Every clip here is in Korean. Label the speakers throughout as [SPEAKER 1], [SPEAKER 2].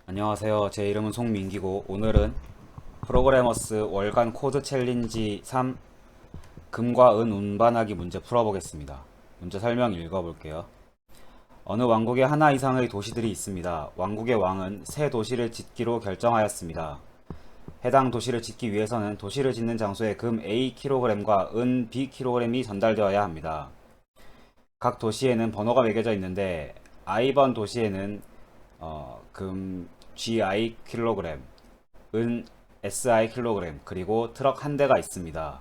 [SPEAKER 1] 안녕하세요. 제 이름은 송민기고 오늘은 프로그래머스 월간 코드 챌린지 3 금과 은 운반하기 문제 풀어보겠습니다. 문제 설명 읽어볼게요. 어느 왕국에 하나 이상의 도시들이 있습니다. 왕국의 왕은 새 도시를 짓기로 결정하였습니다. 해당 도시를 짓기 위해서는 도시를 짓는 장소에 금 A kg과 은 B kg이 전달되어야 합니다. 각 도시에는 번호가 매겨져 있는데 I번 도시에는 금 GI kg, 은 SI kg, 그리고 트럭 한 대가 있습니다.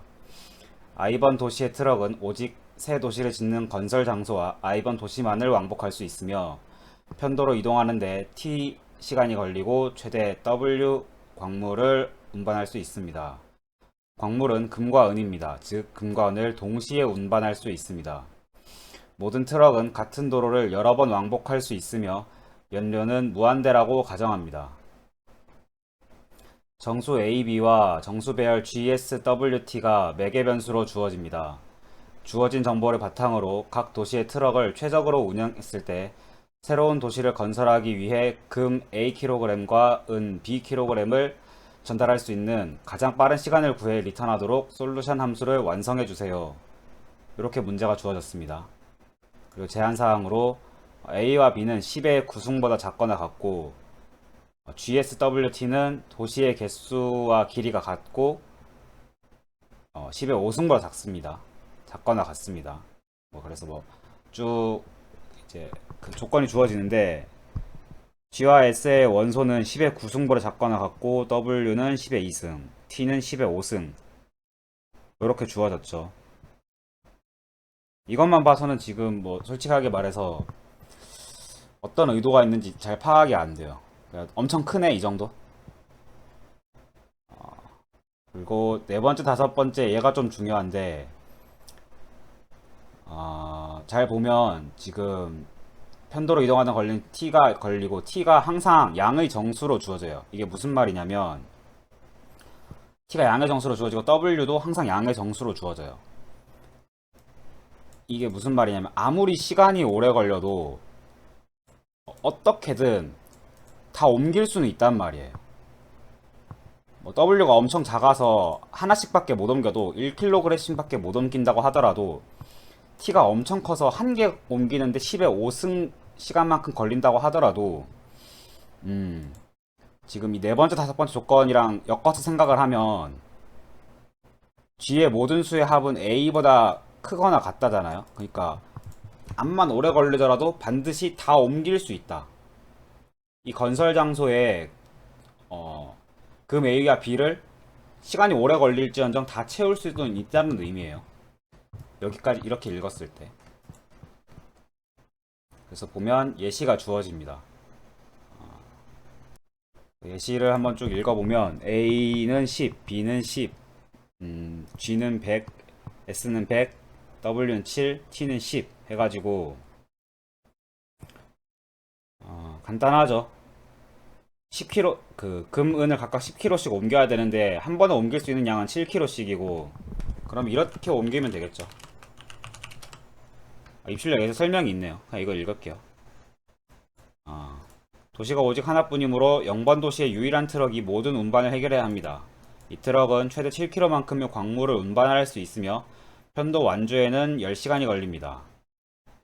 [SPEAKER 1] I번 도시의 트럭은 오직 새 도시를 짓는 건설 장소와 I번 도시만을 왕복할 수 있으며 편도로 이동하는데 T 시간이 걸리고 최대 W 광물을 운반할 수 있습니다. 광물은 금과 은입니다. 즉 금과 은을 동시에 운반할 수 있습니다. 모든 트럭은 같은 도로를 여러 번 왕복할 수 있으며 연료는 무한대라고 가정합니다. 정수 AB와 정수 배열 GSWT가 매개 변수로 주어집니다. 주어진 정보를 바탕으로 각 도시의 트럭을 최적으로 운영했을 때 새로운 도시를 건설하기 위해 금 Akg과 은 Bkg을 전달할 수 있는 가장 빠른 시간을 구해 리턴하도록 솔루션 함수를 완성해 주세요. 이렇게 문제가 주어졌습니다. 그리고 제한사항으로 A와 B는 10의 구승보다 작거나 같고 GSWT는 도시의 개수와 길이가 같고 10의 5승보다 작습니다. 작거나 같습니다. 그래서 쭉 이제 그 조건이 주어지는데 G와 S의 원소는 10의 9승보다 작거나 같고 W는 10의 2승, T는 10의 5승 이렇게 주어졌죠. 이것만 봐서는 지금 솔직하게 말해서 어떤 의도가 있는지 잘 파악이 안 돼요. 엄청 크네 이 정도. 그리고 네 번째, 다섯 번째 얘가 좀 중요한데 잘 보면 지금 편도로 이동하는 걸린 t가 걸리고 t가 항상 양의 정수로 주어져요. 이게 무슨 말이냐면 t가 양의 정수로 주어지고 w도 항상 양의 정수로 주어져요. 이게 무슨 말이냐면 아무리 시간이 오래 걸려도 어떻게든 다 옮길 수는 있단 말이에요. W가 엄청 작아서 하나씩밖에 못 옮겨도 1kg밖에 못 옮긴다고 하더라도 T가 엄청 커서 한 개 옮기는데 10의 5승 시간만큼 걸린다고 하더라도 지금 이 네 번째, 다섯 번째 조건이랑 엮어서 생각을 하면 G의 모든 수의 합은 A보다 크거나 같다잖아요. 그러니까 암만 오래 걸리더라도 반드시 다 옮길 수 있다. 이 건설 장소에 금 A와 B를 시간이 오래 걸릴지언정 다 채울 수는 있다는 의미예요. 여기까지 이렇게 읽었을 때. 그래서 보면 예시가 주어집니다. 예시를 한번 쭉 읽어보면 A는 10, B는 10, G는 100, S는 100, W는 7, T는 10 해가지고 간단하죠. 10kg 금, 은을 각각 10kg씩 옮겨야 되는데 한 번에 옮길 수 있는 양은 7kg씩이고 그럼 이렇게 옮기면 되겠죠. 입출력에서 설명이 있네요. 이걸 읽을게요. 도시가 오직 하나뿐이므로 0번 도시의 유일한 트럭이 모든 운반을 해결해야 합니다. 이 트럭은 최대 7kg만큼의 광물을 운반할 수 있으며 편도 완주에는 10시간이 걸립니다.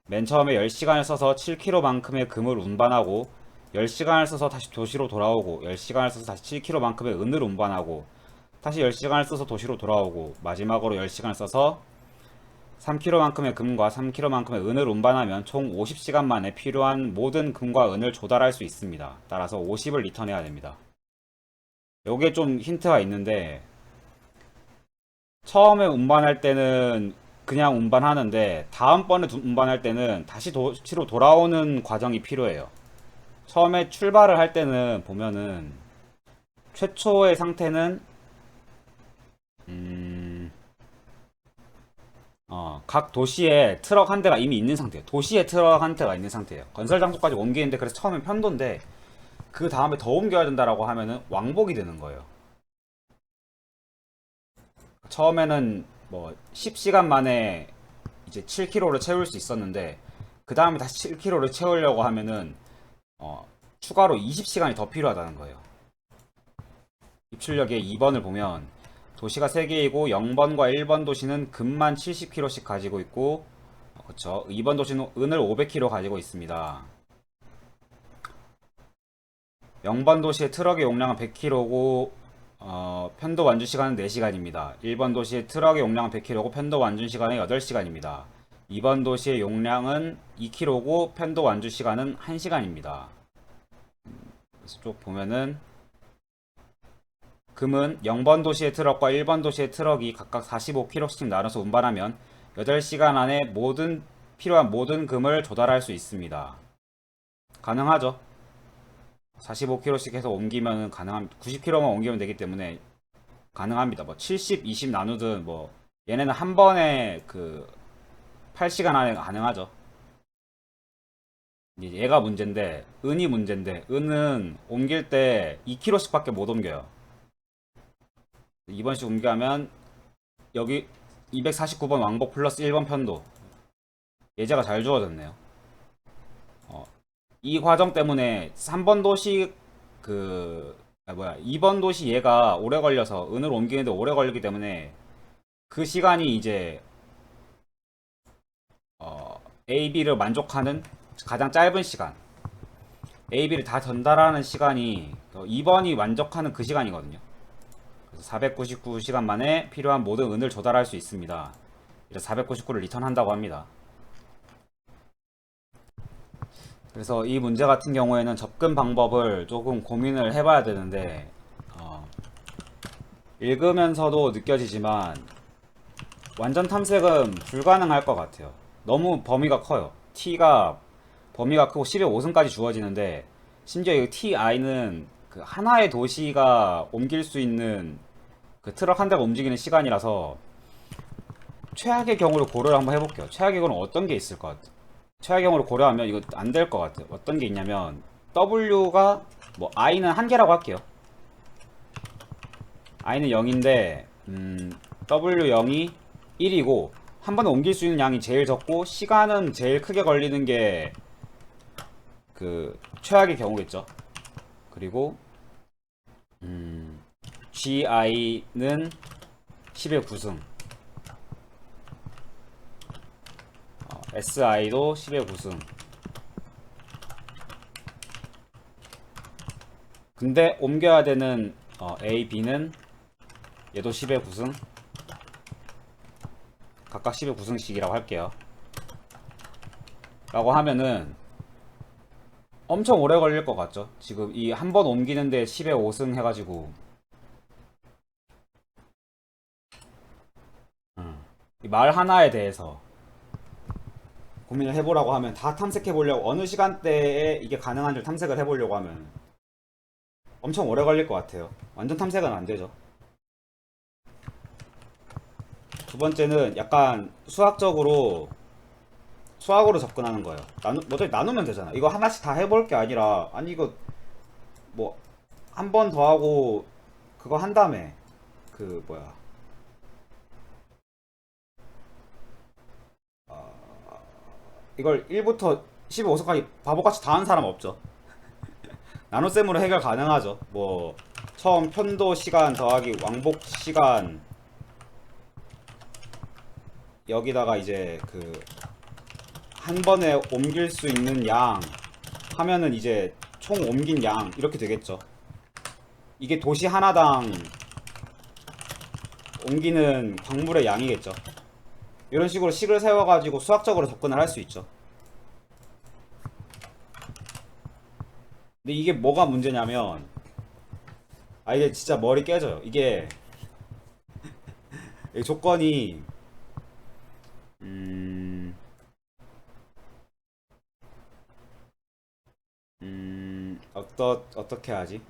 [SPEAKER 1] 맨 처음에 10시간을 써서 7kg만큼의 금을 운반하고 10시간을 써서 다시 도시로 돌아오고 10시간을 써서 다시 7kg만큼의 은을 운반하고 다시 10시간을 써서 도시로 돌아오고 마지막으로 10시간을 써서 3kg만큼의 금과 3kg만큼의 은을 운반하면 총 50시간 만에 필요한 모든 금과 은을 조달할 수 있습니다. 따라서 50을 리턴해야 됩니다. 요게 좀 힌트가 있는데 처음에 운반할 때는 그냥 운반하는데 다음번에 운반할 때는 다시 도시로 돌아오는 과정이 필요해요. 처음에 출발을 할 때는 보면은 최초의 상태는 각 도시에 트럭 한 대가 이미 있는 상태예요. 도시에 트럭 한 대가 있는 상태예요. 건설 장소까지 옮기는데 그래서 처음엔 편도인데 그 다음에 더 옮겨야 된다라고 하면은 왕복이 되는 거예요. 처음에는 10시간 만에 이제 7kg를 채울 수 있었는데 그 다음에 다시 7kg를 채우려고 하면은 추가로 20시간이 더 필요하다는 거예요. 입출력의 2번을 보면 도시가 3개이고 0번과 1번 도시는 금만 70kg씩 가지고 있고, 그쵸, 2번 도시는 은을 500kg 가지고 있습니다. 0번 도시의 트럭의 용량은 100kg고 편도 완주 시간은 4시간입니다. 1번 도시의 트럭의 용량은 100kg고 편도 완주 시간은 8시간입니다. 2번 도시의 용량은 2kg고 편도 완주 시간은 1시간입니다. 그래서 쭉 보면은 금은 0번 도시의 트럭과 1번 도시의 트럭이 각각 45kg씩 나눠서 운반하면 8시간 안에 필요한 모든 금을 조달할 수 있습니다. 가능하죠? 45kg씩 해서 옮기면 가능합니다. 90kg만 옮기면 되기 때문에 가능합니다. 뭐 70, 20 나누든 뭐 얘네는 한 번에 그 8시간 안에 가능하죠. 이제 얘가 문제인데, 은이 문제인데, 은은 옮길 때 2kg씩 밖에 못 옮겨요. 2번씩 옮겨하면 여기 249번 왕복 플러스 1번 편도, 예제가 잘 주어졌네요. 이 과정 때문에 3번 도시 2번 도시 얘가 오래 걸려서 은을 옮기는데 오래 걸리기 때문에 그 시간이 이제 A, B를 만족하는 가장 짧은 시간, A, B를 다 전달하는 시간이 2번이 만족하는 그 시간이거든요. 그래서 499시간 만에 필요한 모든 은을 조달할 수 있습니다. 그래서 499를 리턴한다고 합니다. 그래서 이 문제 같은 경우에는 접근 방법을 조금 고민을 해봐야 되는데, 읽으면서도 느껴지지만 완전 탐색은 불가능할 것 같아요. 너무 범위가 커요. T가 범위가 크고 10의 5승까지 주어지는데, 심지어 이 TI는 그 하나의 도시가 옮길 수 있는 그 트럭 한 대가 움직이는 시간이라서 최악의 경우를 고려를 한번 해볼게요. 최악의 경우는 어떤 게 있을 것 같아요? 최악의 경우를 고려하면 이거 안 될 것 같아요. 어떤 게 있냐면 W가 뭐 I는 한 개라고 할게요. I는 0인데 W0이 1이고 한 번에 옮길 수 있는 양이 제일 적고 시간은 제일 크게 걸리는 게 그 최악의 경우겠죠. 그리고 GI는 10의 9승, SI도 10의 9승. 근데 옮겨야 되는 A, B는 얘도 10의 9승, 각각 10의 9승씩이라고 할게요. 라고 하면은 엄청 오래 걸릴 것 같죠. 지금 이 한 번 옮기는데 10의 5승 해가지고 이 말 하나에 대해서 고민을 해보라고 하면, 다 탐색해보려고, 어느 시간대에 이게 가능한지 탐색을 해보려고 하면 엄청 오래 걸릴 것 같아요. 완전 탐색은 안 되죠. 두 번째는 약간 수학으로 접근하는 거예요. 어차피 나누면 되잖아. 이거 하나씩 다 해볼 게 아니라, 아니 이거 뭐 한 번 더 하고 그거 한 다음에 그 뭐야 이걸 1부터 15호까지 바보같이 다 한 사람 없죠. 나눗셈으로 해결 가능하죠. 뭐 처음 편도 시간 더하기 왕복 시간, 여기다가 이제 그 한 번에 옮길 수 있는 양 하면은 이제 총 옮긴 양 이렇게 되겠죠. 이게 도시 하나당 옮기는 광물의 양이겠죠. 이런 식으로 식을 세워가지고 수학적으로 접근을 할 수 있죠. 근데 이게 뭐가 문제냐면, 이게 진짜 머리 깨져요. 이게 이 조건이 어떻게 하지?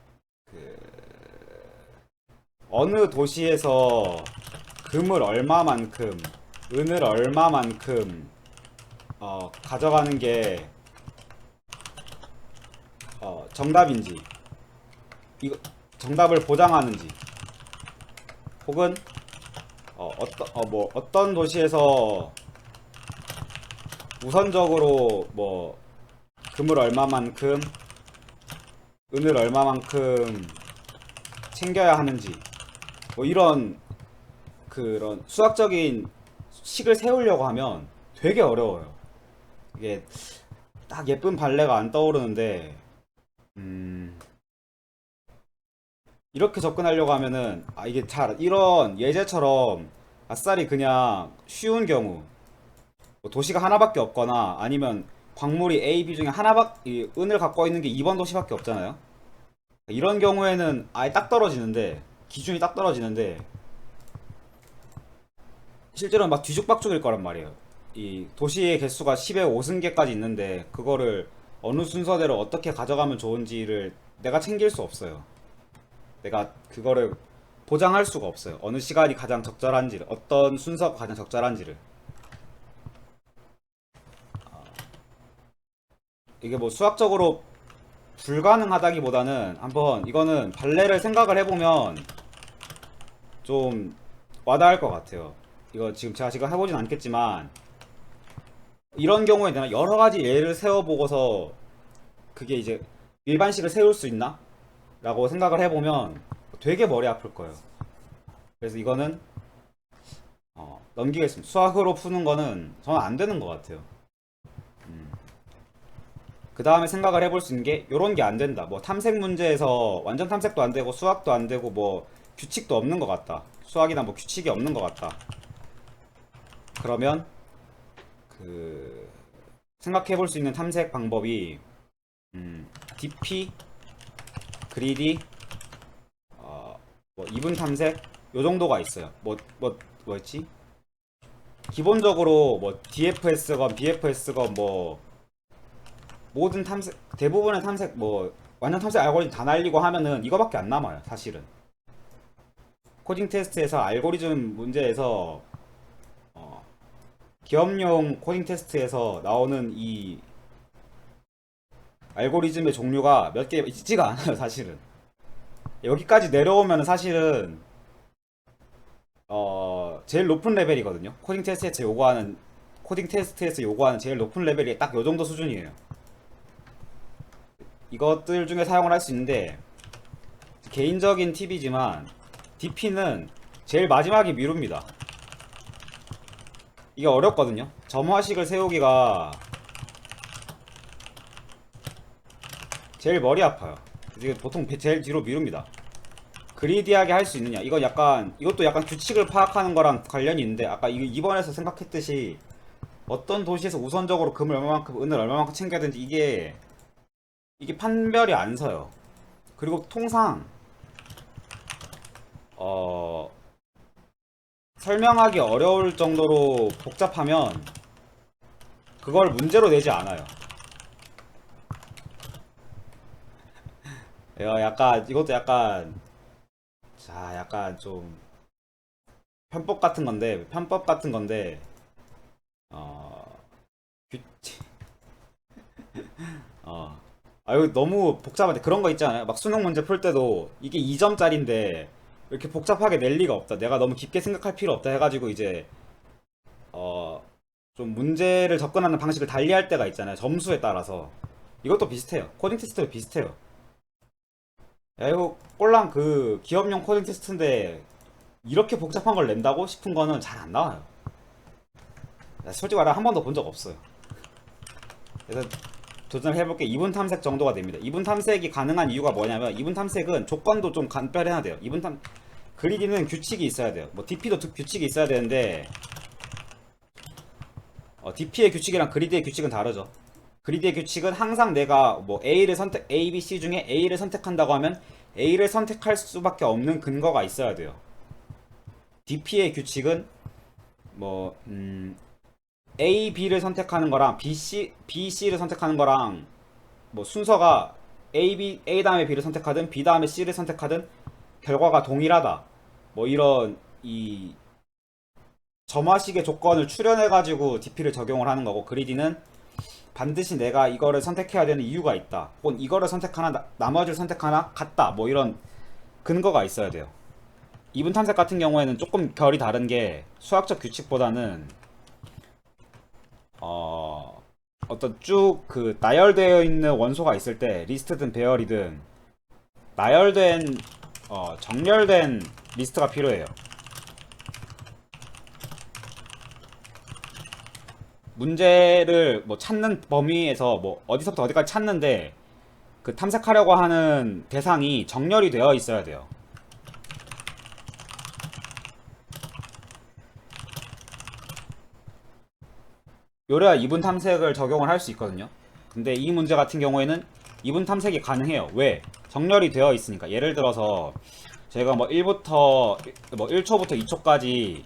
[SPEAKER 1] 어느 도시에서 금을 얼마만큼, 은을 얼마만큼 가져가는 게 정답인지, 이거 정답을 보장하는지, 혹은 어떤 도시에서 우선적으로 뭐 금을 얼마만큼 은을 얼마만큼 챙겨야 하는지 뭐 이런 그런 수학적인 식을 세우려고 하면 되게 어려워요. 이게 딱 예쁜 발레가 안 떠오르는데 이렇게 접근하려고 하면은 이게 잘 이런 예제처럼 아싸리 그냥 쉬운 경우 뭐 도시가 하나밖에 없거나 아니면 광물이 A, B 중에 하나밖에 은을 갖고 있는 게 2번 도시밖에 없잖아요. 이런 경우에는 아예 딱 떨어지는데 기준이 딱 떨어지는데 실제로는 막 뒤죽박죽일 거란 말이에요. 이 도시의 개수가 10에 5승계까지 있는데 그거를 어느 순서대로 어떻게 가져가면 좋은지를 내가 챙길 수 없어요. 내가 그거를 보장할 수가 없어요. 어느 시간이 가장 적절한지를, 어떤 순서가 가장 적절한지를. 이게 뭐 수학적으로 불가능하다기보다는 한번 이거는 발레를 생각을 해보면 좀 와닿을 것 같아요. 이거 지금 제가 지금 해보진 않겠지만 이런 경우에 내가 여러 가지 예를 세워보고서 그게 이제 일반식을 세울 수 있나? 라고 생각을 해보면 되게 머리 아플 거예요. 그래서 이거는 넘기겠습니다. 수학으로 푸는 거는 저는 안 되는 것 같아요. 그 다음에 생각을 해볼 수 있는 게 요런 게 안 된다. 뭐 탐색 문제에서 완전 탐색도 안 되고 수학도 안 되고 뭐 규칙도 없는 것 같다. 수학이나 뭐 규칙이 없는 것 같다. 그러면 그 생각해 볼 수 있는 탐색 방법이 DP, 그리디, 뭐 이분 탐색 요 정도가 있어요. 뭐였지? 기본적으로 뭐 DFS건 BFS건 뭐 모든 탐색 대부분의 탐색 뭐 완전 탐색 알고리즘 다 날리고 하면은 이거밖에 안 남아요. 사실은 코딩 테스트에서 알고리즘 문제에서 기업용 코딩 테스트에서 나오는 이 알고리즘의 종류가 몇 개 있지가 않아요. 사실은 여기까지 내려오면 사실은 제일 높은 레벨이거든요. 코딩 테스트에서 요구하는 제일 높은 레벨이 딱 요 정도 수준이에요. 이것들 중에 사용을 할 수 있는데 개인적인 팁이지만 DP는 제일 마지막에 미룹니다. 이게 어렵거든요. 점화식을 세우기가 제일 머리 아파요. 이게 보통 제일 뒤로 미룹니다. 그리디하게 할 수 있느냐? 이것도 약간 규칙을 파악하는 거랑 관련이 있는데 아까 이번에서 생각했듯이 어떤 도시에서 우선적으로 금을 얼마만큼 은을 얼마만큼 챙겨야 되는지 이게 판별이 안 서요. 그리고 통상 어 설명하기 어려울 정도로 복잡하면 그걸 문제로 내지 않아요. 이것도 약간 좀 편법 같은 건데 어 규- 이거 너무 복잡한데 그런 거 있잖아요. 막 수능 문제 풀 때도 이게 2점짜리인데 이렇게 복잡하게 낼 리가 없다. 내가 너무 깊게 생각할 필요 없다 해가지고 이제 어 좀 문제를 접근하는 방식을 달리할 때가 있잖아요. 점수에 따라서 이것도 비슷해요. 코딩 테스트도 비슷해요. 야 이거 꼴랑 그 기업용 코딩 테스트인데 이렇게 복잡한 걸 낸다고 싶은 거는 잘 안 나와요. 솔직히 말하면 한 번도 본 적 없어요. 그래서 도전을 해볼게. 이분 탐색 정도가 됩니다. 이분 탐색이 가능한 이유가 뭐냐면 이분 탐색은 조건도 좀 간별해야 돼요. 그리디는 규칙이 있어야 돼요. 뭐 DP도 규칙이 있어야 되는데 DP의 규칙이랑 그리드의 규칙은 다르죠. 그리드의 규칙은 항상 내가 뭐 A, B, C 중에 A를 선택한다고 하면 A를 선택할 수밖에 없는 근거가 있어야 돼요. DP의 규칙은 뭐 A, B를 선택하는 거랑 B, C를 선택하는 거랑 뭐 순서가 A 다음에 B를 선택하든 B 다음에 C를 선택하든 결과가 동일하다. 뭐 이런 이 점화식의 조건을 출연해가지고 DP를 적용을 하는 거고 그리디는 반드시 내가 이거를 선택해야 되는 이유가 있다. 혹은 이거를 선택하나 나머지를 선택하나 같다. 뭐 이런 근거가 있어야 돼요. 이분 탐색 같은 경우에는 조금 결이 다른 게 수학적 규칙보다는 어떤 쭉 그 나열되어 있는 원소가 있을 때 리스트든 배열이든 나열된 정렬된 리스트가 필요해요. 문제를 뭐 찾는 범위에서 뭐 어디서부터 어디까지 찾는데 그 탐색하려고 하는 대상이 정렬이 되어 있어야 돼요. 요래야 이분 탐색을 적용을 할 수 있거든요. 근데 이 문제 같은 경우에는 이분 탐색이 가능해요. 왜? 정렬이 되어 있으니까. 예를 들어서 제가 뭐 1부터 뭐 1초부터 2초까지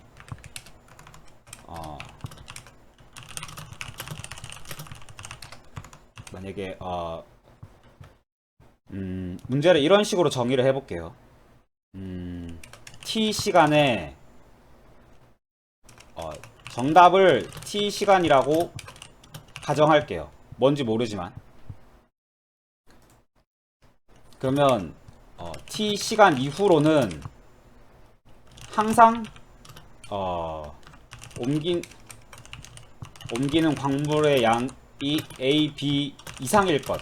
[SPEAKER 1] 만약에 문제를 이런 식으로 정의를 해볼게요. t 시간에 정답을 t 시간이라고 가정할게요. 뭔지 모르지만. 그러면 t 시간 이후로는 항상 옮긴 옮기는 광물의 양이 A, B 이상일 것.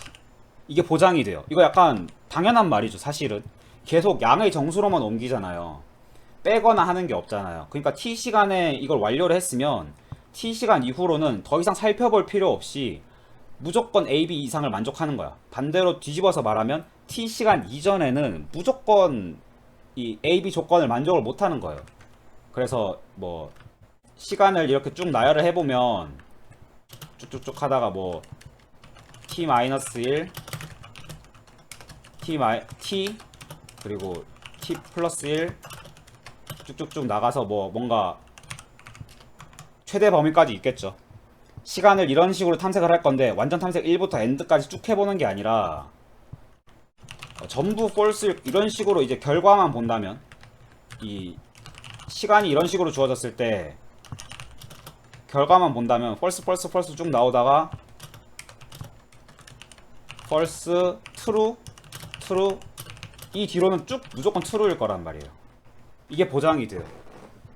[SPEAKER 1] 이게 보장이 돼요. 이거 약간 당연한 말이죠, 사실은. 계속 양의 정수로만 옮기잖아요. 빼거나 하는 게 없잖아요. 그러니까 T 시간에 이걸 완료를 했으면 T 시간 이후로는 더 이상 살펴볼 필요 없이 무조건 A, B 이상을 만족하는 거야. 반대로 뒤집어서 말하면 T 시간 이전에는 무조건 이 A, B 조건을 만족을 못 하는 거예요. 그래서 뭐 시간을 이렇게 쭉 나열을 해보면 쭉쭉쭉 하다가 뭐 t-1 t 그리고 t 플러스 1 쭉쭉쭉 나가서 뭐 뭔가 최대 범위까지 있겠죠. 시간을 이런 식으로 탐색을 할 건데 완전 탐색 1부터 엔드까지 쭉 해보는 게 아니라 전부 폴스 이런 식으로 이제 결과만 본다면 이 시간이 이런 식으로 주어졌을 때 결과만 본다면 펄스 쭉 나오다가 펄스 트루 이 뒤로는 쭉 무조건 트루일 거란 말이에요. 이게 보장이 돼요.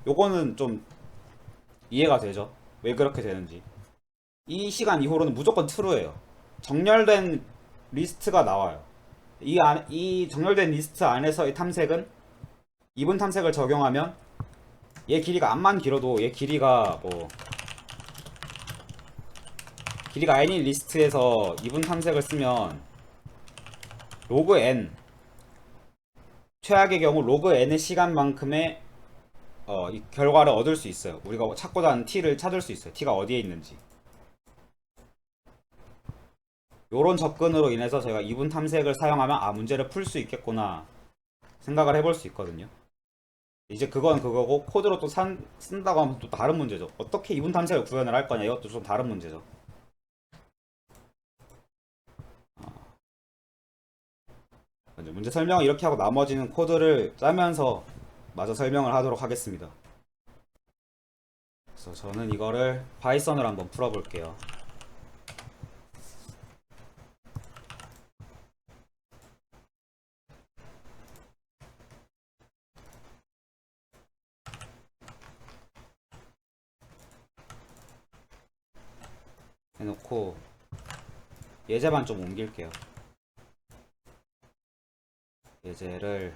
[SPEAKER 1] 요거는 좀 이해가 되죠? 왜 그렇게 되는지. 이 시간 이후로는 무조건 트루예요. 정렬된 리스트가 나와요. 이 정렬된 리스트 안에서의 탐색은 이분 탐색을 적용하면 얘 길이가 암만 길어도 얘 길이가 길이가 n인 리스트에서 이분 탐색을 쓰면 로그 n 최악의 경우 로그 n의 시간만큼의 이 결과를 얻을 수 있어요. 우리가 찾고자 하는 t를 찾을 수 있어요. t가 어디에 있는지. 요런 접근으로 인해서 제가 이분 탐색을 사용하면 문제를 풀 수 있겠구나 생각을 해볼 수 있거든요. 이제 그건 그거고 코드로 또 쓴다고 하면 또 다른 문제죠. 어떻게 이분 탐색을 구현을 할 거냐, 이것도 좀 다른 문제죠. 문제 설명을 이렇게 하고 나머지는 코드를 짜면서 마저 설명을 하도록 하겠습니다. 그래서 저는 이거를 파이썬으로 한번 풀어볼게요. 해놓고 예제만 좀 옮길게요. 예제를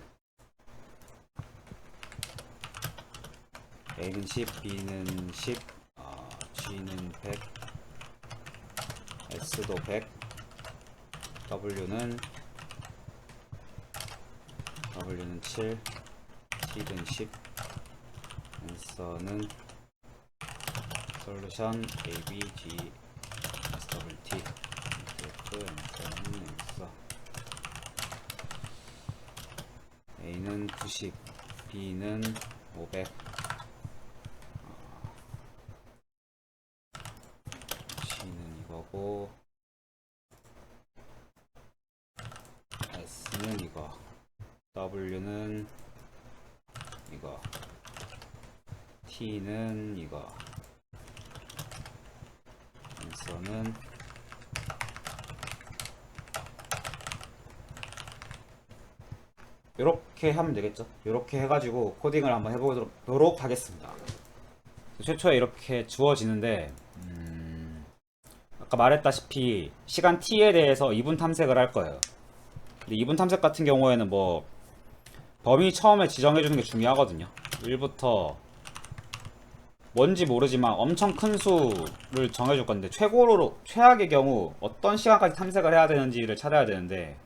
[SPEAKER 1] A는 10, B는 10, G는 100, S도 100, W는 7, T는 10, 앤서는 솔루션 A, B, G, S, W, T, 앤서는 앤서 A는 90, B는 500, C는 이거고 S는 이거, W는 이거, T는 이거, 앤서는 이렇게 하면 되겠죠. 이렇게 해가지고 코딩을 한번 해보도록 하겠습니다. 최초에 이렇게 주어지는데 아까 말했다시피 시간 t에 대해서 이분 탐색을 할 거예요. 근데 2분 탐색 같은 경우에는 뭐 범위 처음에 지정해주는 게 중요하거든요. 1부터 뭔지 모르지만 엄청 큰 수를 정해줄 건데 최고로 최악의 경우 어떤 시간까지 탐색을 해야 되는지를 찾아야 되는데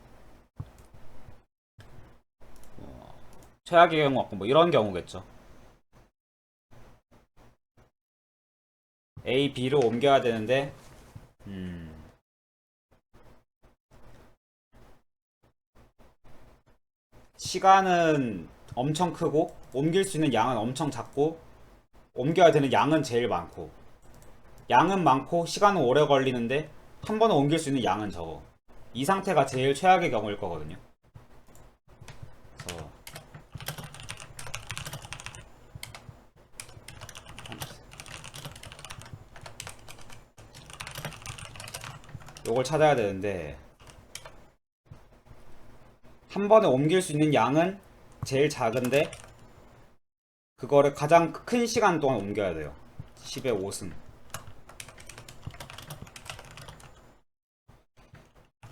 [SPEAKER 1] 최악의 경우 뭐 이런 경우겠죠. A, B로 옮겨야 되는데 시간은 엄청 크고 옮길 수 있는 양은 엄청 작고 옮겨야 되는 양은 제일 많고 양은 많고 시간은 오래 걸리는데 한 번에 옮길 수 있는 양은 적어. 이 상태가 제일 최악의 경우일 거거든요. 그래서 요걸 찾아야 되는데 한 번에 옮길 수 있는 양은 제일 작은데 그거를 가장 큰 시간 동안 옮겨야 돼요. 10의 5승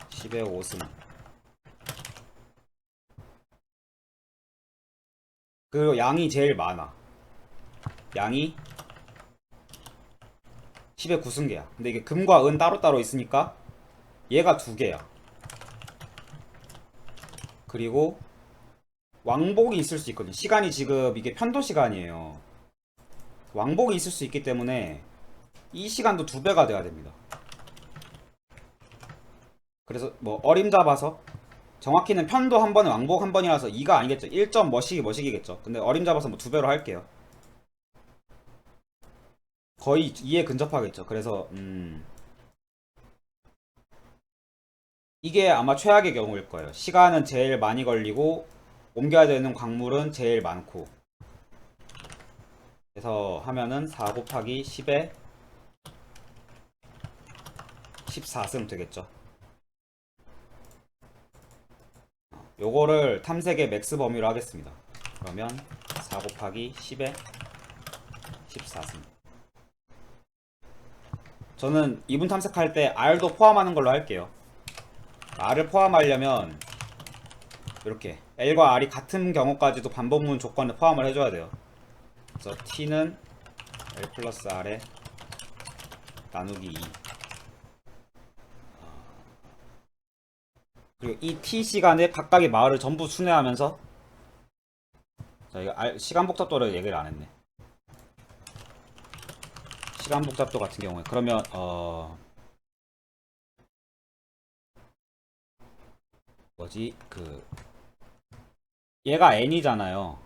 [SPEAKER 1] 10의 5승 그리고 양이 제일 많아. 양이 10의 9승계야. 근데 이게 금과 은 따로따로 있으니까 얘가 두 개야. 그리고 왕복이 있을 수 있거든요. 시간이 지금 이게 편도 시간이에요. 왕복이 있을 수 있기 때문에 이 시간도 두 배가 돼야 됩니다. 그래서 뭐 어림잡아서 정확히는 편도 한 번에 왕복 한 번이라서 2가 아니겠죠. 1점 뭐시기겠죠. 근데 어림잡아서 뭐 두 배로 할게요. 거의 2에 근접하겠죠. 그래서 이게 아마 최악의 경우일 거예요. 시간은 제일 많이 걸리고 옮겨야 되는 광물은 제일 많고. 그래서 하면은 4 곱하기 10에 14승 되겠죠. 요거를 탐색의 맥스 범위로 하겠습니다. 그러면 4 곱하기 10에 14승. 저는 이분 탐색할 때 R도 포함하는 걸로 할게요. R을 포함하려면 이렇게 L과 R이 같은 경우까지도 반복문 조건을 포함을 해줘야 돼요. 그래서 T는 L 플러스 R에 나누기 2. 그리고 이 T 시간에 각각의 마을을 전부 순회하면서 자, 이거 시간 복잡도를 얘기를 안 했네. 시간 복잡도 같은 경우에 그러면 뭐지 얘가 n이잖아요.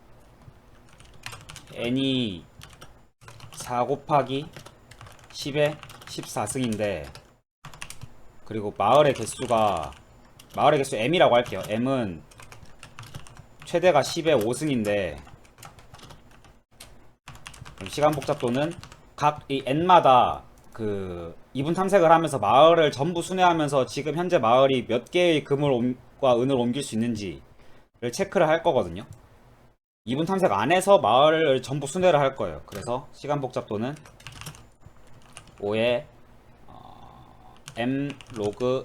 [SPEAKER 1] n이 4 곱하기 10에 14승인데 그리고 마을의 개수 m이라고 할게요. m은 최대가 10에 5승인데 시간 복잡도는 각 이 n마다 그 이분 탐색을 하면서 마을을 전부 순회하면서 지금 현재 마을이 몇 개의 금과 은을 옮길 수 있는지를 체크를 할 거거든요. 이분 탐색 안에서 마을을 전부 순회를 할 거예요. 그래서 시간 복잡도는 5의 m 로그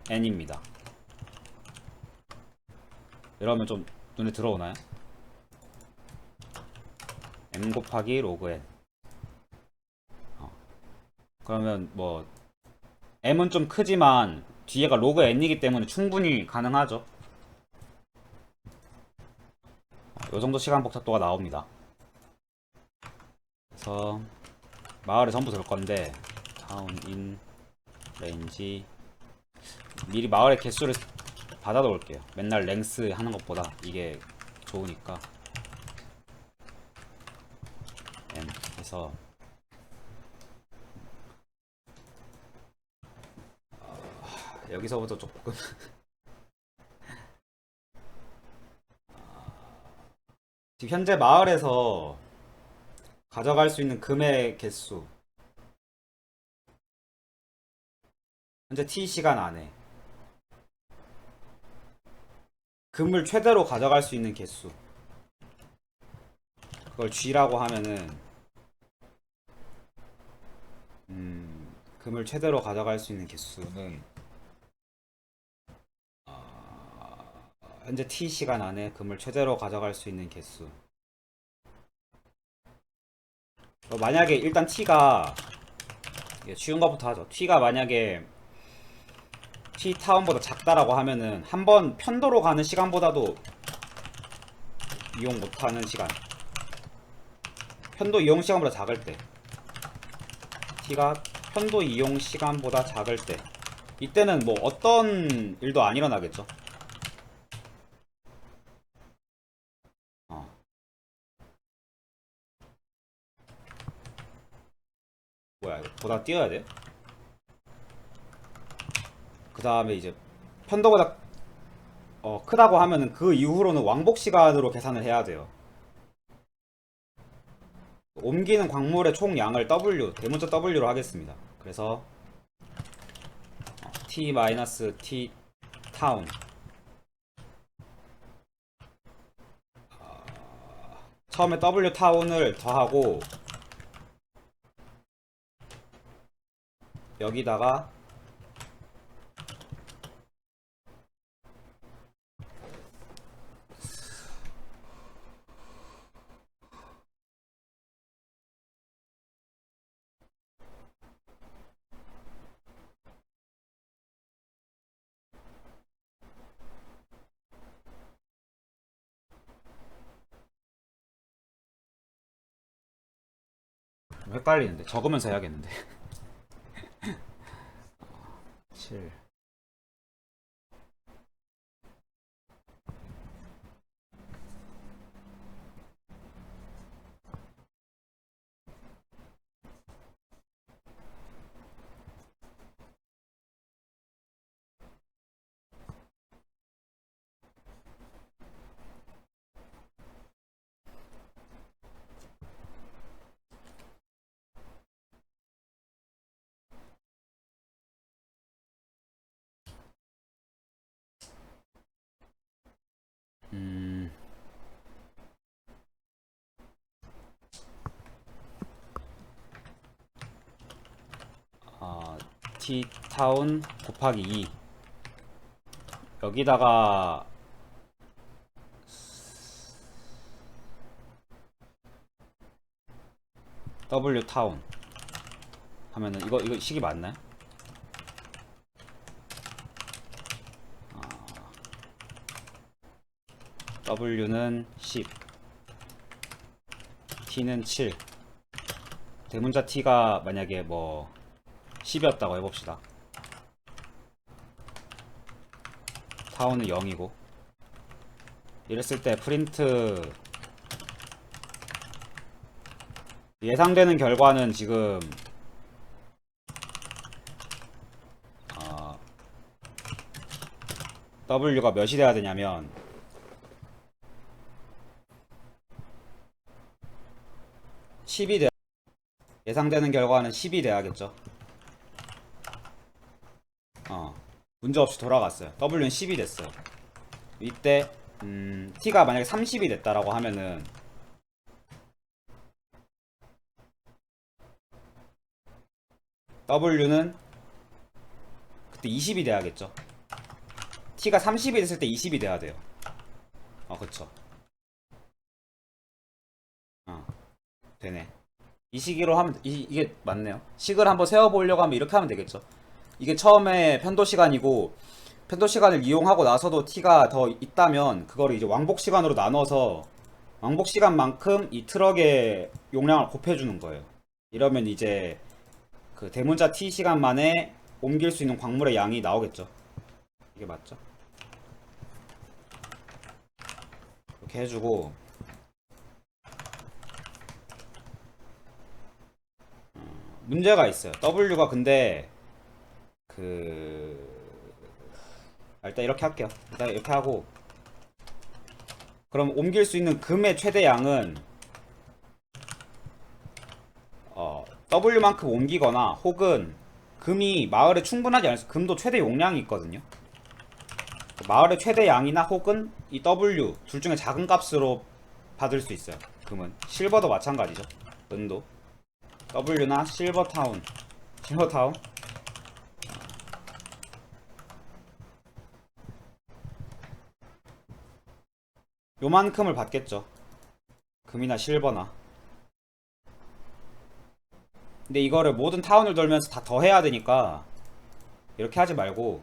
[SPEAKER 1] n입니다. 이러면 좀 눈에 들어오나요? m 곱하기 로그 n. 그러면 뭐 m은 좀 크지만 뒤에가 로그 n이기 때문에 충분히 가능하죠. 요 정도 시간 복잡도가 나옵니다. 그래서 마을에 전부 들 건데 타운 인 레인지 미리 마을의 개수를 받아 놓을게요. 맨날 랭스 하는 것보다 이게 좋으니까 m 해서 여기서부터 조금 지금 현재 마을에서 가져갈 수 있는 금의 개수 현재 t 시간 안에 금을 최대로 가져갈 수 있는 개수 그걸 g라고 하면은 금을 최대로 가져갈 수 있는 개수는 현재 t 시간 안에 금을 최대로 가져갈 수 있는 개수. 만약에 일단 t가 쉬운 것부터 하죠. t가 만약에 t 타운보다 작다라고 하면은 한 번 편도로 가는 시간보다도 이용 못하는 시간, 편도 이용 시간보다 작을 때, t가 편도 이용 시간보다 작을 때, 이때는 뭐 어떤 일도 안 일어나겠죠. 뭐야, 이거 보다 띄어야 돼? 그 다음에 이제 편도보다 크다고 하면은 그 이후로는 왕복 시간으로 계산을 해야 돼요. 옮기는 광물의 총 양을 W, 대문자 W로 하겠습니다. 그래서 T-T 타운, 처음에 W 타운을 더하고 여기다가 헷갈리는데 적으면서 해야겠는데. 7. T 타운 곱하기 2, 여기다가 W 타운 하면은 이거 식이 맞나요? W는 10, T는 7. 대문자 T가 만약에 뭐 10이었다고 해봅시다. 타운은 0이고, 이랬을 때 프린트 예상되는 결과는 지금 W가 몇이 돼야 되냐면 10이 돼. 예상되는 결과는 10이 돼야겠죠. 문제없이 돌아갔어요. W는 10이 됐어요. 이때 T가 만약에 30이 됐다라고 하면은 W는 그때 20이 돼야겠죠. T가 30이 됐을 때 20이 돼야 돼요. 그쵸. 되네. 이 시기로 하면 이게 맞네요. 식을 한번 세워보려고 하면 이렇게 하면 되겠죠. 이게 처음에 편도 시간이고, 편도 시간을 이용하고 나서도 T가 더 있다면 그거를 이제 왕복 시간으로 나눠서 왕복 시간만큼 이 트럭의 용량을 곱해주는 거예요. 이러면 이제 그 대문자 T 시간 만에 옮길 수 있는 광물의 양이 나오겠죠. 이게 맞죠? 이렇게 해주고, 문제가 있어요. W가 근데 일단 이렇게 할게요. 일단 이렇게 하고, 그럼 옮길 수 있는 금의 최대양은 W만큼 옮기거나, 혹은 금이 마을에 충분하지 않아서 금도 최대 용량이 있거든요. 마을의 최대양이나 혹은 이 W 둘 중에 작은 값으로 받을 수 있어요. 금은 실버도 마찬가지죠. 은도 W나 실버타운 요만큼을 받겠죠. 금이나 실버나. 근데 이거를 모든 타운을 돌면서 다 더 해야 되니까 이렇게 하지 말고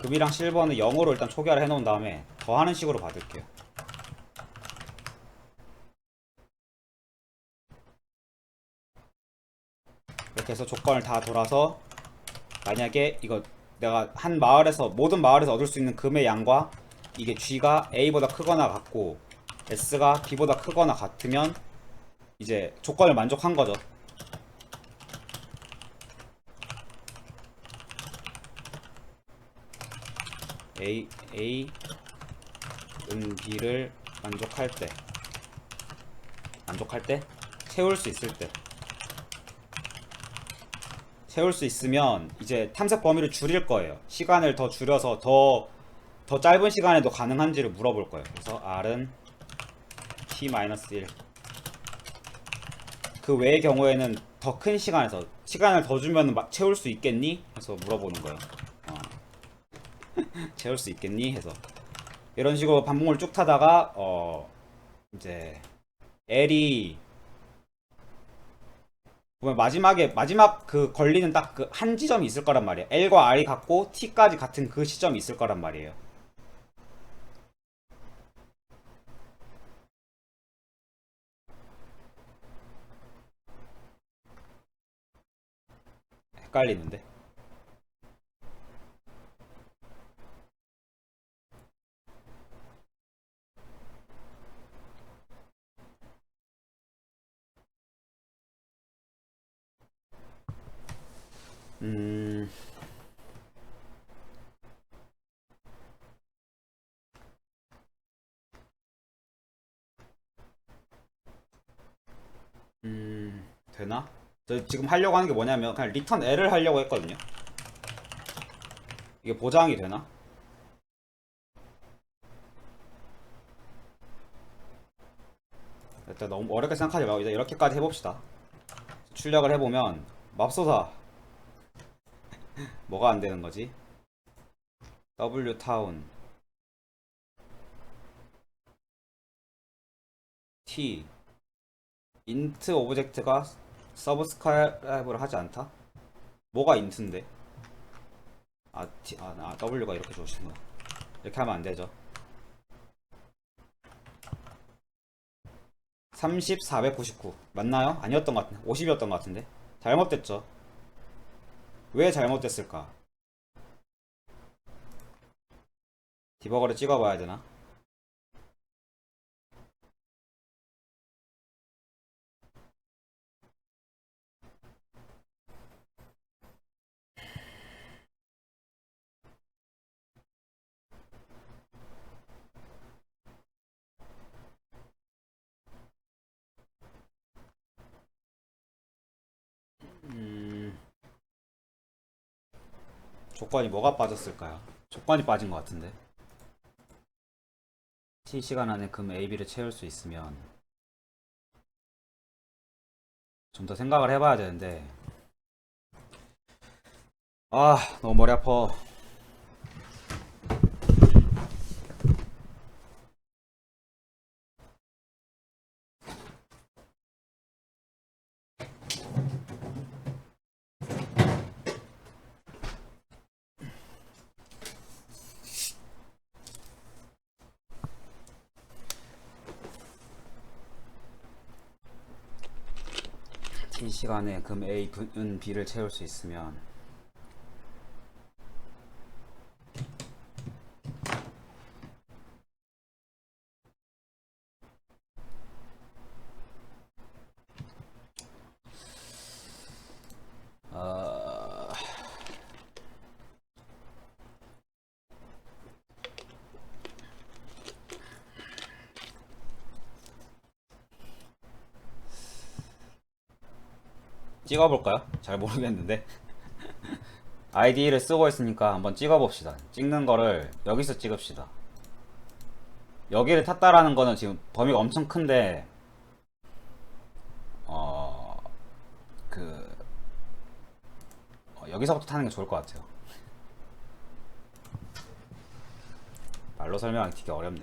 [SPEAKER 1] 금이랑 실버는 0으로 일단 초기화를 해놓은 다음에 더 하는 식으로 받을게요. 이렇게 해서 조건을 다 돌아서 만약에 이거 내가 한 마을에서 모든 마을에서 얻을 수 있는 금의 양과 이게 G가 A보다 크거나 같고 S가 B보다 크거나 같으면 이제 조건을 만족한 거죠. A은 B를 만족할 때 채울 수 있을 때 채울 수 있으면 이제 탐색 범위를 줄일 거예요. 시간을 더 줄여서 더 짧은 시간에도 가능한지를 물어볼 거예요. 그래서 R은 T-1 그 외의 경우에는 더 큰 시간에서 시간을 더 주면 채울 수 있겠니? 해서 물어보는 거예요. 채울 수 있겠니? 해서 이런 식으로 반복을 쭉 타다가 이제 L이 보면 마지막 그 걸리는 딱 그 한 지점이 있을 거란 말이에요. L과 R이 같고 T까지 같은 그 시점이 있을 거란 말이에요. 헷갈리는데. 음, 되나? 저 지금 하려고 하는 게 뭐냐면 그냥 리턴 L을 하려고 했거든요. 이게 보장이 되나? 일단 너무 어렵게 생각하지 말고 이제 이렇게까지 해봅시다. 출력을 해보면 맙소사 뭐가 안 되는 거지? W 타운 T 인트 오브젝트가 서브스크라이브를 하지 않다? 뭐가 인트인데? W가 이렇게 좋으시구나. 이렇게 하면 안 되죠. 30, 499 맞나요? 아니었던 것 같은데 50이었던 것 같은데 잘못됐죠. 왜 잘못됐을까? 디버거를 찍어봐야 되나? 조건이 뭐가 빠졌을까요? 조건이 빠진 것 같은데 T 시간 안에 금 A, B를 채울 수 있으면 좀 더 생각을 해봐야 되는데 너무 머리 아파. T 시간에 금 A, 은 B를 채울 수 있으면 어... 찍어볼까요? 잘 모르겠는데 ID를 쓰고 있으니까 한번 찍어봅시다. 찍는 거를 여기서 찍읍시다. 여기를 탔다라는 거는 지금 범위가 엄청 큰데 어... 그 여기서부터 타는 게 좋을 것 같아요. 말로 설명하기 되게 어렵네.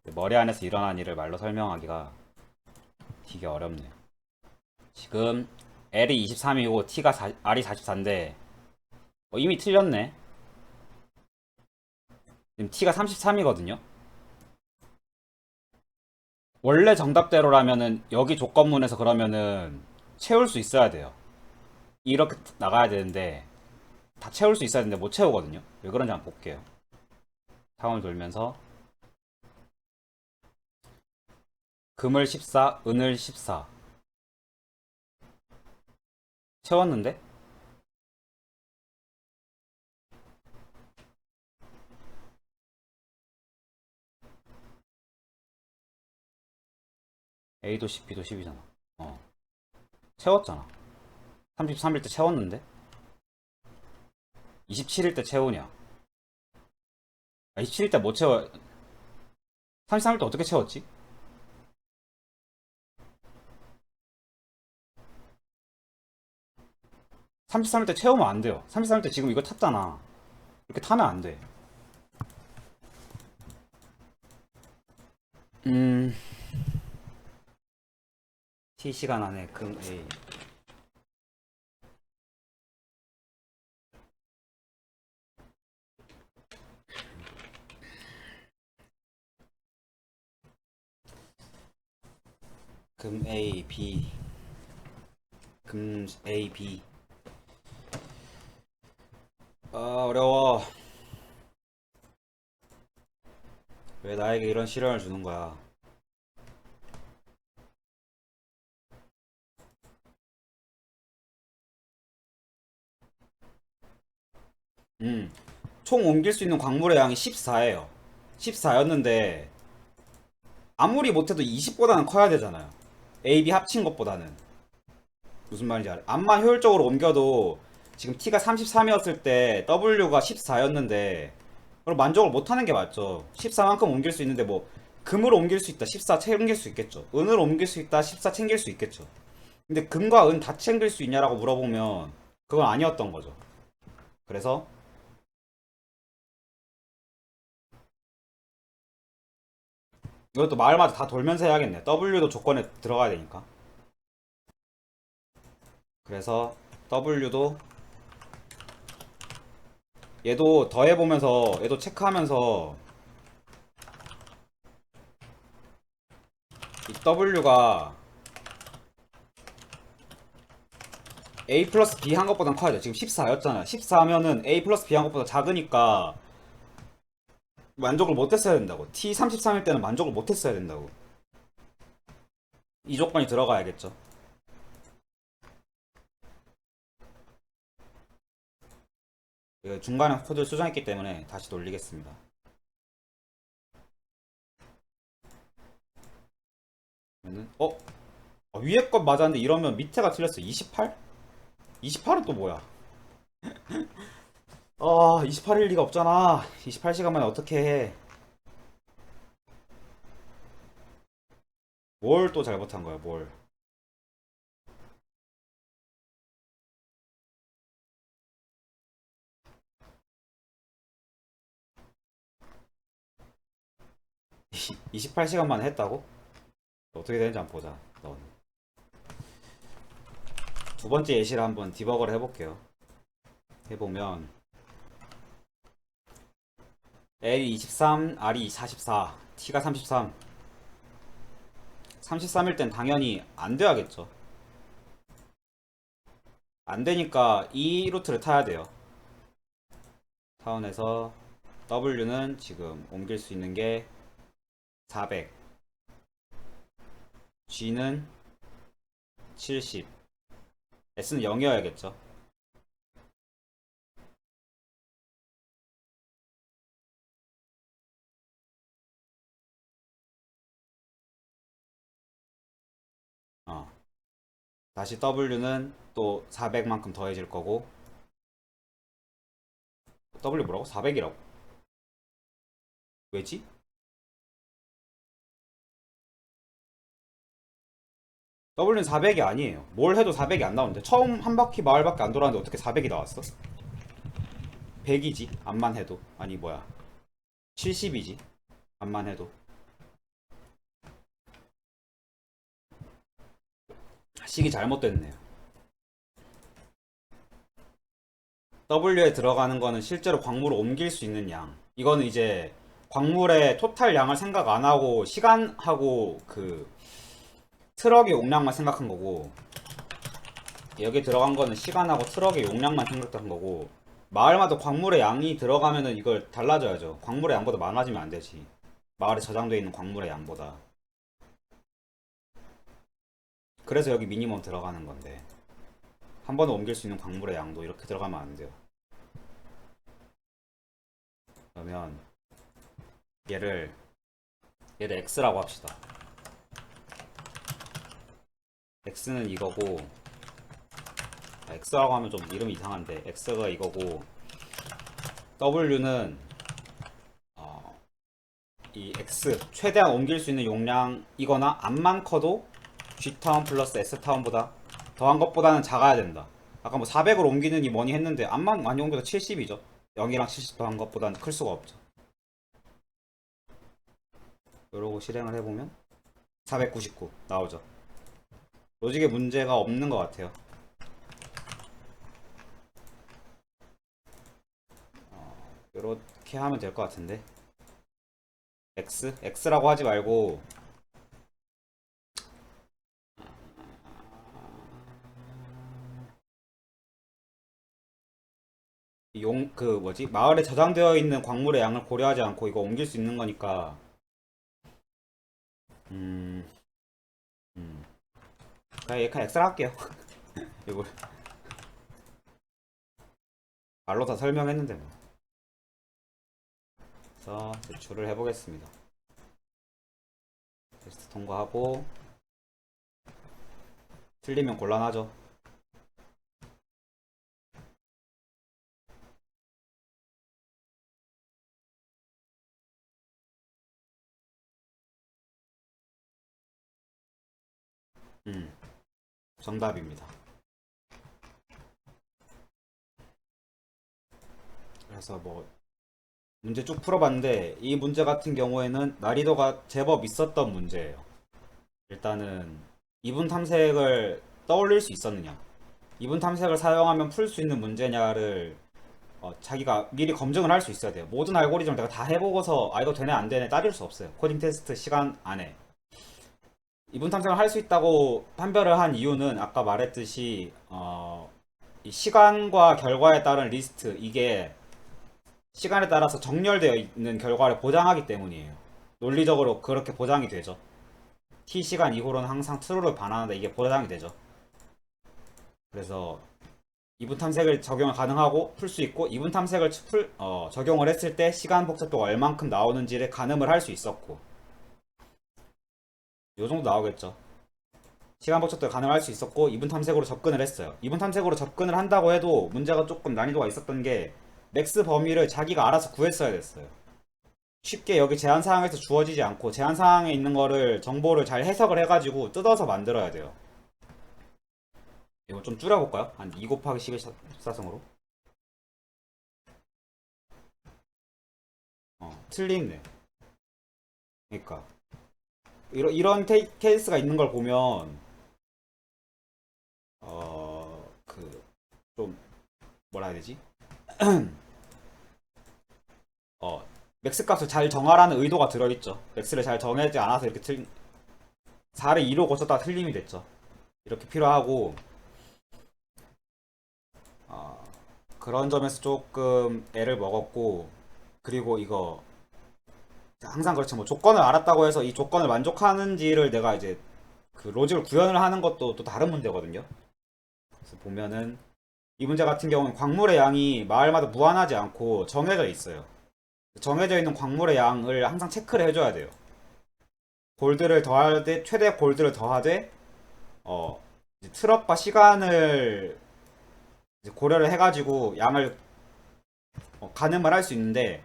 [SPEAKER 1] 머리 안에서 일어난 일을 말로 설명하기가 되게 어렵네요. 지금 L이 23이고 R이 44인데 이미 틀렸네. 지금 T가 33이거든요. 원래 정답대로라면은 여기 조건문에서 그러면은 채울 수 있어야 돼요. 이렇게 나가야 되는데 다 채울 수 있어야 되는데 못 채우거든요. 왜 그런지 한번 볼게요. 상을 돌면서 금을 14, 은을 14 채웠는데 A도 10, B도 10이잖아. 채웠잖아. 33일 때 채웠는데 27일 때 채우냐? 27일 때 못 채워. 33일 때 어떻게 채웠지? 33일 때 채우면 안 돼요. 33일 때 지금 이거 탔잖아. 이렇게 타면 안 돼. 음, T 시간 안에 금 A. 금 A, B. 금 A, B. 어려워. 왜 나에게 이런 시련을 주는 거야? 음, 총 옮길 수 있는 광물의 양이 14예요. 14였는데 아무리 못해도 20보다는 커야 되잖아요. A, B 합친 것보다는. 무슨 말인지 알아? 암만 효율적으로 옮겨도 지금 T가 33이었을 때 W가 14였는데 그럼 만족을 못하는 게 맞죠. 14만큼 옮길 수 있는데 뭐 금으로 옮길 수 있다 14 챙길 수 있겠죠. 은으로 옮길 수 있다 14 챙길 수 있겠죠. 근데 금과 은 다 챙길 수 있냐라고 물어보면 그건 아니었던 거죠. 그래서 이것도 마을마다 다 돌면서 해야겠네. W도 조건에 들어가야 되니까. 그래서 W도 얘도 더해보면서 얘도 체크하면서 이 W가 A 플러스 B 한 것보단 커야 돼. 지금 14였잖아. 14면은 A 플러스 B 한 것보다 작으니까 만족을 못했어야 된다고. T 33일 때는 만족을 못했어야 된다고. 이 조건이 들어가야겠죠. 중간에 코드를 수정했기 때문에 다시 돌리겠습니다. 그러면은 위에 것 맞았는데 이러면 밑에가 틀렸어. 28? 28은 또 뭐야? 28일 리가 없잖아. 28시간 만에 어떻게 해? 뭘 또 잘못한 거야, 뭘? 28시간 만에 했다고? 어떻게 되는지 한번 보자. 넌. 두 번째 예시를 한번 디버거를 해볼게요. 해보면 L이 23, R이 44, T가 33. 33일 땐 당연히 안 돼야겠죠. 안 되니까 이 루트를 타야 돼요. 타운에서 W는 지금 옮길 수 있는 게 400, G는 70, S는 0이어야겠죠. 다시 W는 또 400만큼 더해질 거고. W 뭐라고? 400이라고? 왜지? W는 400이 아니에요. 뭘 해도 400이 안 나오는데 처음 한 바퀴 마을밖에 안 돌았는데 어떻게 400이 나왔어? 100이지 암만 해도. 아니 뭐야, 70이지 암만 해도. 식이 잘못됐네요. W에 들어가는 거는 실제로 광물을 옮길 수 있는 양. 이거는 이제 광물의 토탈 양을 생각 안 하고 시간하고 그 트럭의 용량만 생각한 거고, 여기 들어간 거는 시간하고 트럭의 용량만 생각한 거고, 마을마다 광물의 양이 들어가면은 이걸 달라져야죠. 광물의 양보다 많아지면 안 되지. 마을에 저장되어 있는 광물의 양보다. 그래서 여기 미니멈 들어가는 건데, 한 번에 옮길 수 있는 광물의 양도 이렇게 들어가면 안 돼요. 그러면 얘를 X라고 합시다. X는 이거고, X라고 하면 좀 이름이 이상한데 X가 이거고, W는 이 X 최대한 옮길 수 있는 용량이거나 암만 커도 G타운 플러스 S타운보다 더한 것보다는 작아야 된다. 아까 뭐 400을 옮기느니 뭐니 했는데 암만 많이 옮겨도 70이죠. 0이랑 70 더한 것보다는 클 수가 없죠. 이러고 실행을 해보면 499 나오죠. 로직에 문제가 없는 것 같아요. 이렇게 하면 될 것 같은데, X라고 하지 말고 그 뭐지, 마을에 저장되어 있는 광물의 양을 고려하지 않고 이거 옮길 수 있는 거니까, 음, 음. 그냥 X라 할게요. 이거 말로 다 설명했는데 뭐. 그래서 제출을 해보겠습니다. 테스트 통과하고, 틀리면 곤란하죠. 정답입니다. 그래서 뭐 문제 쭉 풀어봤는데, 이 문제 같은 경우에는 난이도가 제법 있었던 문제예요. 일단은 이분 탐색을 떠올릴 수 있었느냐, 이분 탐색을 사용하면 풀 수 있는 문제냐를 자기가 미리 검증을 할 수 있어야 돼요. 모든 알고리즘을 내가 다 해보고서 이거 되네 안 되네 따질 수 없어요. 코딩 테스트 시간 안에. 이분 탐색을 할 수 있다고 판별을 한 이유는 아까 말했듯이 이 시간과 결과에 따른 리스트, 이게 시간에 따라서 정렬되어 있는 결과를 보장하기 때문이에요. 논리적으로 그렇게 보장이 되죠. t 시간 이후로는 항상 true를 반환한다, 이게 보장이 되죠. 그래서 이분 탐색을 적용을 가능하고 풀 수 있고, 이분 탐색을 적용을 했을 때 시간 복잡도가 얼만큼 나오는지를 가늠을 할 수 있었고, 요 정도 나오겠죠. 시간 복잡도를 가늠할 수 있었고, 이분 탐색으로 접근을 했어요. 이분 탐색으로 접근을 한다고 해도 문제가 조금 난이도가 있었던 게, 맥스 범위를 자기가 알아서 구했어야 됐어요. 쉽게 여기 제한사항에서 주어지지 않고 제한사항에 있는 거를 정보를 잘 해석을 해가지고 뜯어서 만들어야 돼요. 이거 좀 줄여볼까요? 한 2 곱하기 10의 합사성으로. 틀리네. 그러니까 이런 케이스가 있는 걸 보면 그 좀 뭐라 해야 되지? 맥스 값을 잘 정하라는 의도가 들어있죠. 맥스를 잘 정하지 않아서 이렇게 4를 2로 고쳤다가 틀림이 됐죠. 이렇게 필요하고, 그런 점에서 조금 애를 먹었고, 그리고 이거 항상 그렇죠. 뭐 조건을 알았다고 해서 이 조건을 만족하는지를 내가 이제 그 로직을 구현을 하는 것도 또 다른 문제거든요. 그래서 보면은 이 문제 같은 경우는 광물의 양이 마을마다 무한하지 않고 정해져 있어요. 정해져 있는 광물의 양을 항상 체크를 해줘야 돼요. 골드를 더하되, 최대 골드를 더하되 이제 트럭과 시간을 이제 고려를 해가지고 양을 가늠을 할 수 있는데,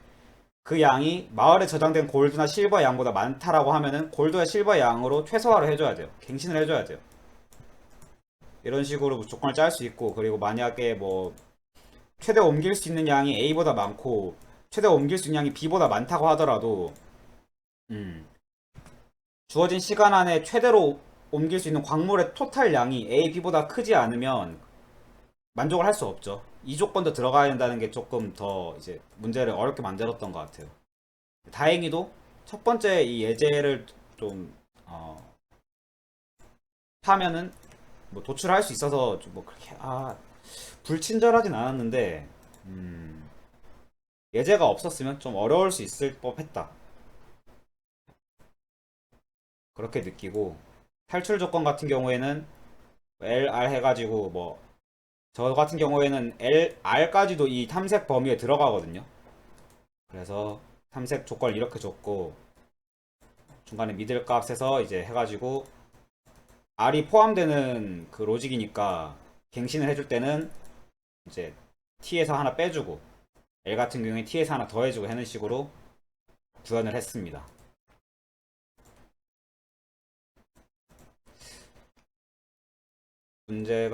[SPEAKER 1] 그 양이 마을에 저장된 골드나 실버의 양보다 많다라고 하면은 골드와 실버의 양으로 최소화를 해줘야 돼요. 갱신을 해줘야 돼요. 이런 식으로 조건을 짤 수 있고, 그리고 만약에 뭐 최대 옮길 수 있는 양이 A보다 많고 최대 옮길 수 있는 양이 B보다 많다고 하더라도 주어진 시간 안에 최대로 옮길 수 있는 광물의 토탈 양이 A, B보다 크지 않으면 만족을 할 수 없죠. 이 조건도 들어가야 된다는 게 조금 더 이제 문제를 어렵게 만들었던 것 같아요. 다행히도 첫 번째 이 예제를 좀 파면은 뭐 도출할 수 있어서 좀 뭐 그렇게 불친절하진 않았는데 예제가 없었으면 좀 어려울 수 있을 법했다. 그렇게 느끼고 탈출 조건 같은 경우에는 LR 해가지고 뭐 저 같은 경우에는 LR까지도 이 탐색 범위에 들어가거든요. 그래서 탐색 조건을 이렇게 줬고 중간에 미들 값에서 이제 해가지고 R이 포함되는 그 로직이니까 갱신을 해줄 때는 이제 T에서 하나 빼주고 L 같은 경우에 T에서 하나 더해주고 하는 식으로 구현을 했습니다. 문제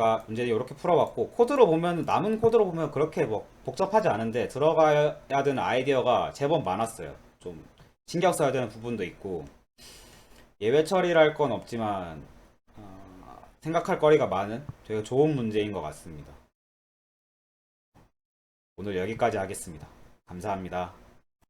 [SPEAKER 1] 이렇게 풀어봤고 코드로 보면 남은 코드로 보면 그렇게 뭐 복잡하지 않은데 들어가야 되는 아이디어가 제법 많았어요. 좀 신경 써야 되는 부분도 있고 예외 처리랄 건 없지만 생각할 거리가 많은 되게 좋은 문제인 것 같습니다. 오늘 여기까지 하겠습니다. 감사합니다.